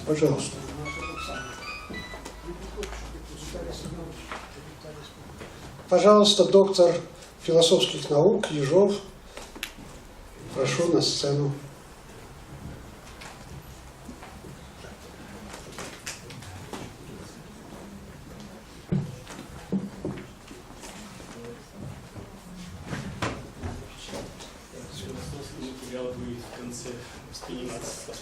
Пожалуйста. Пожалуйста, доктор философских наук Ежов. Прошу на сцену. Материал будет в конце восприниматься.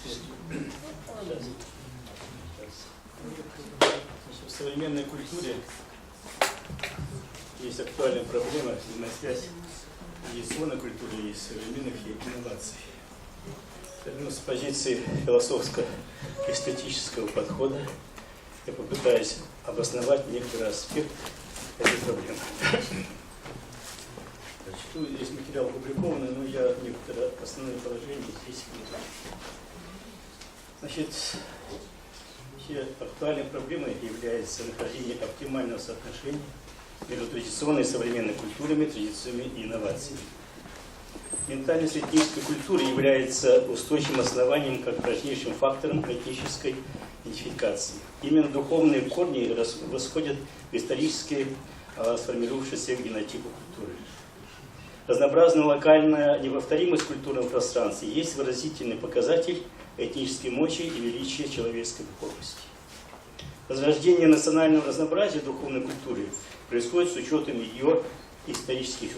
В современной культуре есть актуальная проблема, взаимосвязь традиционной культуры и современных инноваций. С позиции философско-эстетического подхода я попытаюсь обосновать некоторый аспект этой проблемы. Здесь материал опубликованный, но я некоторые основные положения здесь вижу. Значит, актуальной проблемой является нахождение оптимального соотношения между традиционной и современной культурами, традициями и инновациями. Ментальность этнической культуры является устойчивым основанием как важнейшим фактором этнической идентификации. Именно духовные корни восходят в исторически сформировавшиеся генотипы культуры. Разнообразная локальная неповторимость в культурном пространстве есть выразительный показатель этнической мощи и величия человеческой духовности. Возрождение национального разнообразия духовной культуры происходит с учетом ее исторических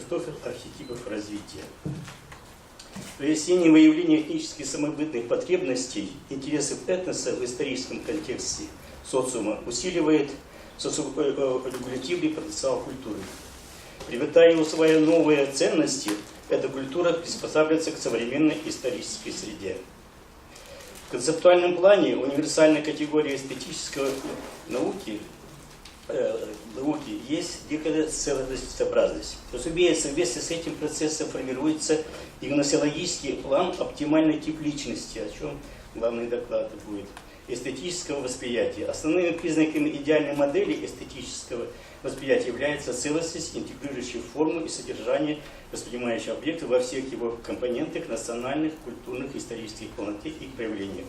архетипов развития. Прояснение и выявление этнически самобытных потребностей, интересов этноса в историческом контексте социума усиливает социорегулятивный потенциал культуры. Приобретая и усваивая новые ценности, эта культура приспосабливается к современной исторической среде. В концептуальном плане универсальная категория эстетической науки есть некая целостность. Разумеется, вместе с этим процессом формируется и гносеологический план, оптимальный тип личности, о чем главный доклад будет, эстетического восприятия. Основными признаками идеальной модели эстетического восприятия является целостность, интегрирующая форму и содержание воспринимающего объекта во всех его компонентах, национальных, культурных, исторических полноте и проявлениях.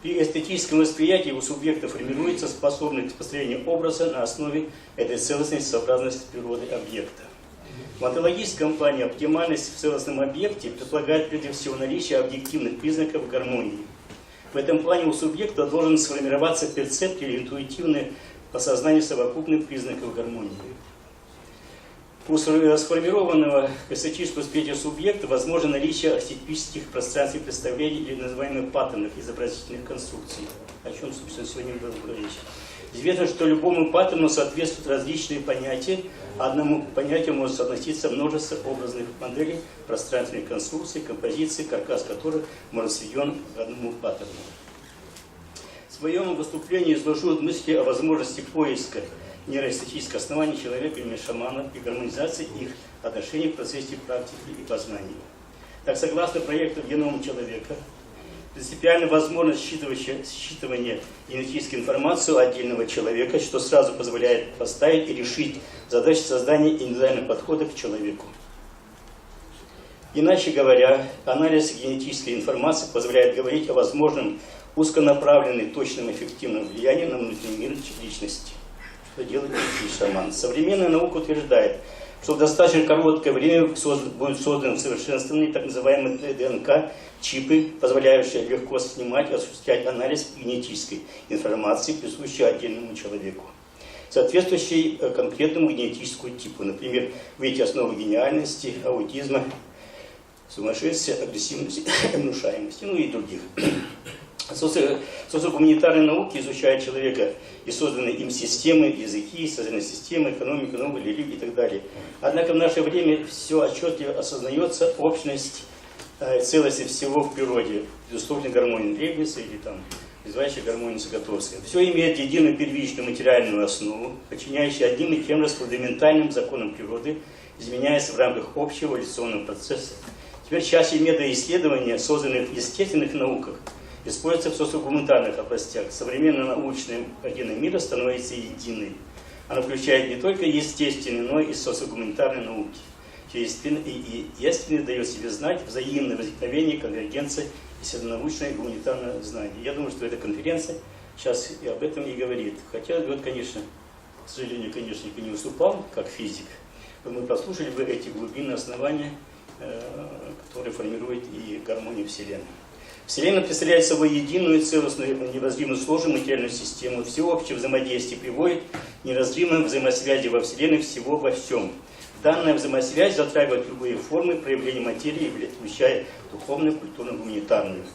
При эстетическом восприятии у субъекта формируется способность к построению образа на основе этой целостности, сообразности природы объекта. В онтологическом плане оптимальность в целостном объекте предполагает прежде всего наличие объективных признаков гармонии. В этом плане у субъекта должен сформироваться перцепт или интуитивное осознание совокупных признаков гармонии. У сформированного эстетического восприятия субъекта возможно наличие архетипических пространственных представлений или называемых паттернов изобразительных конструкций, о чем, собственно, сегодня было говорить. Известно, что любому паттерну соответствуют различные понятия, а одному понятию может относиться множество образных моделей, пространственных конструкций, композиций, каркас которых может сведен к одному паттерну. В своем выступлении изложу мысли о возможности поиска нейроэстетических оснований человека или шамана и гармонизации их отношений в процессе практики и познания. Так, согласно проекту «Геном человека», принципиально возможно считывание генетической информации отдельного человека, что сразу позволяет поставить и решить задачи создания индивидуального подхода к человеку. Иначе говоря, анализ генетической информации позволяет говорить о возможном узконаправленном, точном, эффективном влиянии на внутренний мир личности, что делает шаман. Современная наука утверждает, что в достаточно короткое время будут созданы усовершенствованные так называемые ДНК-чипы, позволяющие легко снимать и осуществлять анализ генетической информации, присущей отдельному человеку, соответствующей конкретному генетическому типу. Например, выявить основы гениальности, аутизма, сумасшествия, агрессивности, внушаемости, ну и других. Социогуманитарные науки изучают человека и созданные им системы, языки, социальные системы, экономика, наука, религия и так далее. Однако в наше время все отчетливо осознается общность целости всего в природе, безусловно, гармония Лейбница или там называющая гармония Заготовская. Все имеет единую первичную материальную основу, подчиняющую одним и тем же фундаментальным законам природы, изменяясь в рамках общего эволюционного процесса. Теперь чаще методы исследования, созданных в естественных науках, используется в социогуманитарных областях. Современная научная картина мира становится единой. Она включает не только естественные, но и социогуманитарные науки. Естественное дает себе знать взаимное возникновение, конвергенция исследовательно-научное и гуманитарное знание. Я думаю, что эта конференция сейчас и об этом и говорит. Хотя, вот, конечно, к сожалению, конечно, я не выступал как физик, но мы послушали бы эти глубинные основания, которые формируют и гармонию Вселенной. Вселенная представляет собой единую, целостную, неразрывно сложную материальную систему. Всеобщее взаимодействие приводит к неразрывной взаимосвязи во Вселенной всего во всем. Данная взаимосвязь затрагивает любые формы проявления материи, включая духовную, культурную, гуманитарную.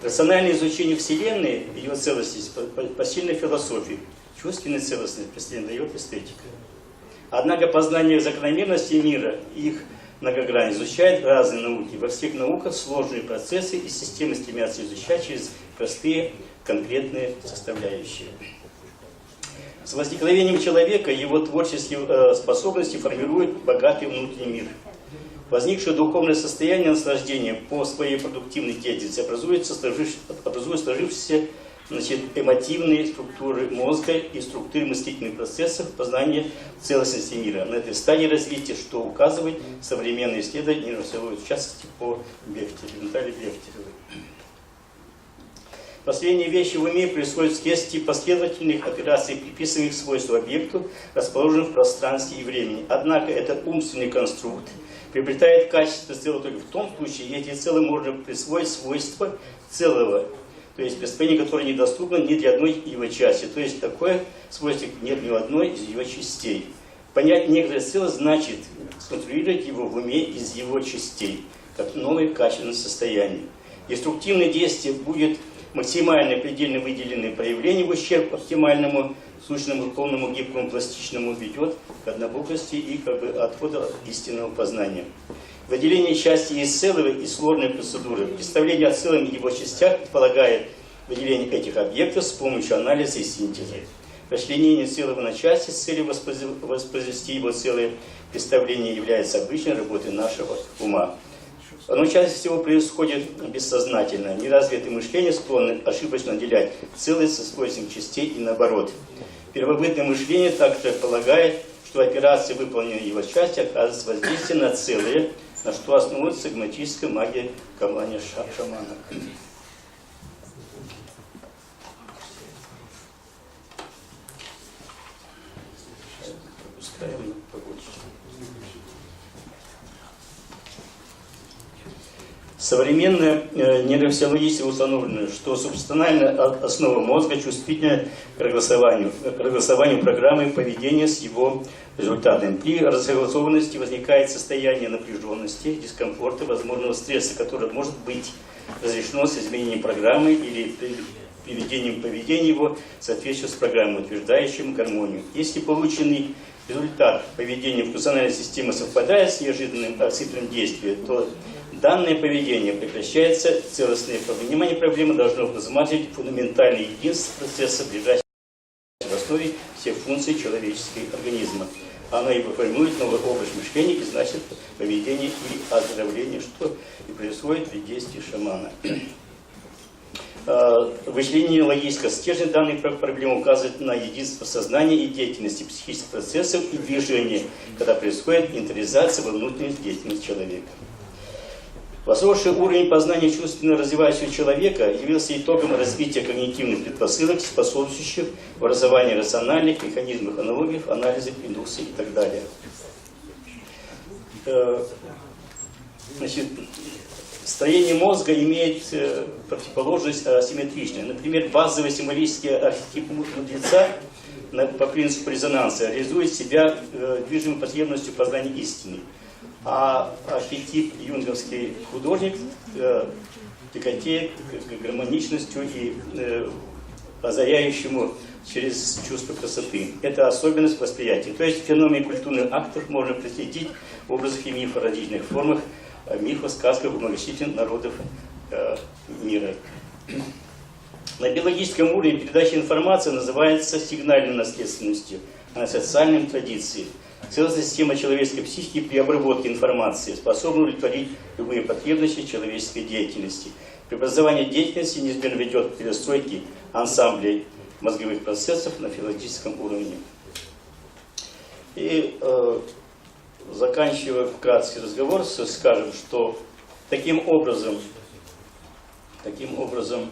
Рациональное изучение Вселенной, ее целостности, посильной философии, чувственной целостности представление дает эстетика. Однако познание закономерностей мира и их многогранно изучает разные науки. Во всех науках сложные процессы и системы стремятся изучать через простые конкретные составляющие. С возникновением человека его творческие способности формируют богатый внутренний мир. Возникшее духовное состояние наслаждения по своей продуктивной деятельности образует сложившиеся эмотивные структуры мозга и структуры мыслительных процессов познания целостности мира. На этой стадии развития, что указывает современные исследования нейросиловой, в частности по Наталье Бехтеревой. Последние вещи в уме происходят вследствие последовательных операций, приписываемых свойства объекту, расположенных в пространстве и времени. Однако этот умственный конструкт приобретает качество целого только в том случае, если целое можно присвоить свойства целого, то есть представление, которое недоступно ни для одной его части. То есть такое свойство нет ни в одной из его частей. Понять некоторое целое значит сконструировать его в уме из его частей, как новое качественное состояние. Деструктивное действие будет максимально предельно выделенное проявление в ущерб оптимальному, сущному, полному, гибкому, пластичному ведет к однобокости и отходу от истинного познания. Выделение части из целого и сложные процедуры. Представление о целом и его частях предполагает выделение этих объектов с помощью анализа и синтеза. Расчленение целого на части с целью воспроизвести его целое представление является обычной работой нашего ума. Оно чаще всего происходит бессознательно. Неразвитое мышление склонно ошибочно отделять целое со свойством частей и наоборот. Первобытное мышление также полагает, что операция, выполненная его части, оказывает воздействие на целое, на что основывается гнотическая магия камлания шамана. Пропускаем побольше. Современная нейрофизиология установлена, что субстанциальная основа мозга чувствительна к разгласованию программы поведения с его результатами. При разгласованности возникает состояние напряженности, дискомфорта, возможного стресса, которое может быть разрешено с изменением программы или приведением поведения его в соответствии с программой, утверждающим гармонию. Если полученный результат поведения функциональной системы совпадает с неожиданным циклом действия, то данное поведение прекращается, целостное понимание проблемы должно рассматривать фундаментальное единство процесса, лежащего в основе всех функций человеческого организма. Оно и формирует новый образ мышления и значит поведение и оздоровление, что и происходит при действии шамана. Вычисление логического стержня данной проблемы указывает на единство сознания и деятельности психических процессов и движения, когда происходит инвентаризация во внутренней деятельности человека. Возросший уровень познания чувственно развивающегося человека явился итогом развития когнитивных предпосылок, способствующих образованию рациональных механизмов аналогий, анализа, индукции и так далее. Значит, строение мозга имеет противоположность асимметричную. Например, базовый символический архетип мудреца по принципу резонанса реализует себя движимой потребностью познания истины. А архетип юнговский художник тяготеет к гармоничностью и озаряющему через чувство красоты. Это особенность восприятия. То есть феномен культурных актов можно проследить в образах и мифах, различных формах, мифов, сказках многочисленных народов мира. На биологическом уровне передача информации называется сигнальной наследственностью, а на социальной традицией. Целостная система человеческой психики при обработке информации способна удовлетворить любые потребности человеческой деятельности. Преобразование деятельности неизменно ведет к перестройке ансамблей мозговых процессов на физиологическом уровне. И заканчивая вкратце разговор, скажем, что таким образом Таким образом,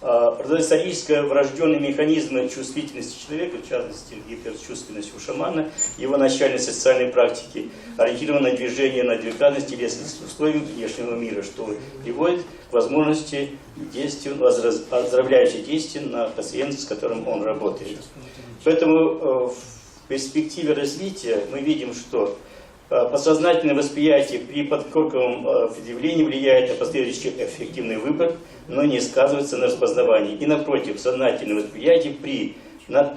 родоисторические врожденные механизмы чувствительности человека, в частности гиперчувственность у шамана, его начальной социальной практики, ориентировано на движение на адекватность телесных условий внешнего мира, что приводит к возможности действия, оздоровляющих действий на пациента, с которым он работает. Поэтому в перспективе развития мы видим, что подсознательное восприятие при подкорковом предъявлении влияет на последующий эффективный выбор, но не сказывается на распознавании. И напротив, сознательное восприятие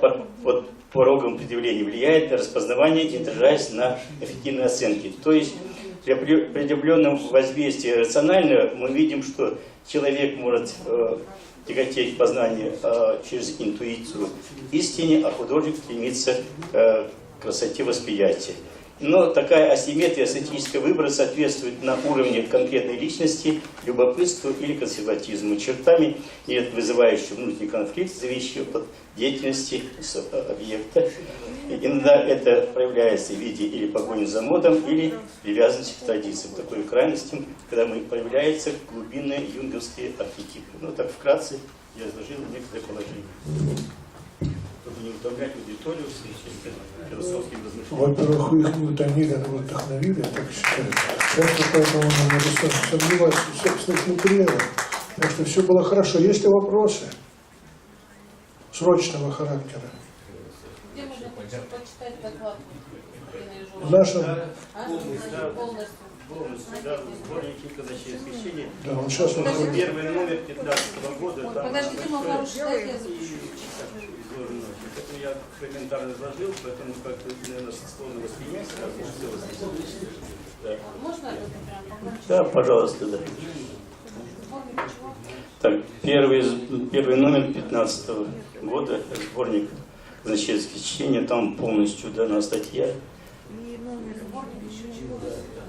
под порогом предъявления влияет на распознавание, не отражаясь на эффективной оценке. То есть при определенном воздействии рационального мы видим, что человек может тяготеть к познанию через интуицию истине, а художник стремится к красоте восприятия. Но такая асимметрия эстетического выбора соответствует на уровне конкретной личности, любопытству или консерватизму, чертами, вызывающими внутренний конфликт, зависящий от деятельности объекта. Иногда это проявляется в виде или погони за модом, или привязанности к традициям. Такой крайности, когда проявляются глубинные юнговские архетипы. Ну так вкратце я изложил некоторые положения. Чтобы не утомлять аудиторию с философским размышлением. Во-первых, вы их не утомили, а вдохновили, я так считаю. Просто поэтому надо сомневаться в собственных материалах. Так что все было хорошо. Есть ли вопросы срочного характера? Где можно почитать доклад? В нашем... Полностью. Да, сборники казачьих священий. Да, он сейчас выходит. Первый номер 15-го года. Там Подождите, мы пару читать я запишу. это я комментарий изложил, поэтому как-то, наверное, сложно воспринять. Да. Можно это прям погромче? Да, пожалуйста, да. Сборник чего? Так, первый номер 15-го года, сборник казачьих чтения, там полностью дана статья.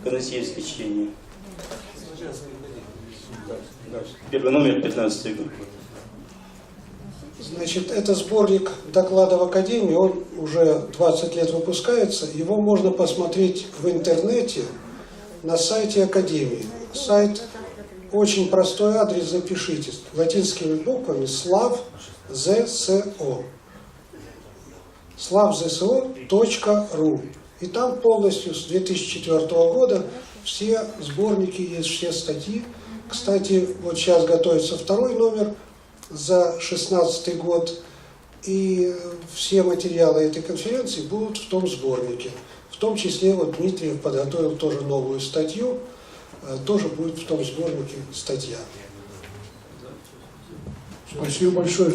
Казачье чтение. Первый номер 15 год. Значит, это сборник докладов Академии, он уже 20 лет выпускается. Его можно посмотреть в интернете на сайте Академии. Сайт очень простой, адрес запишите. Латинскими буквами slavzso. slavzso.ru. И там полностью с 2004 года все сборники есть, все статьи. Кстати, вот сейчас готовится второй номер за 2016 год. И все материалы этой конференции будут в том сборнике. В том числе вот Дмитриев подготовил тоже новую статью. Тоже будет в том сборнике статья. Спасибо большое.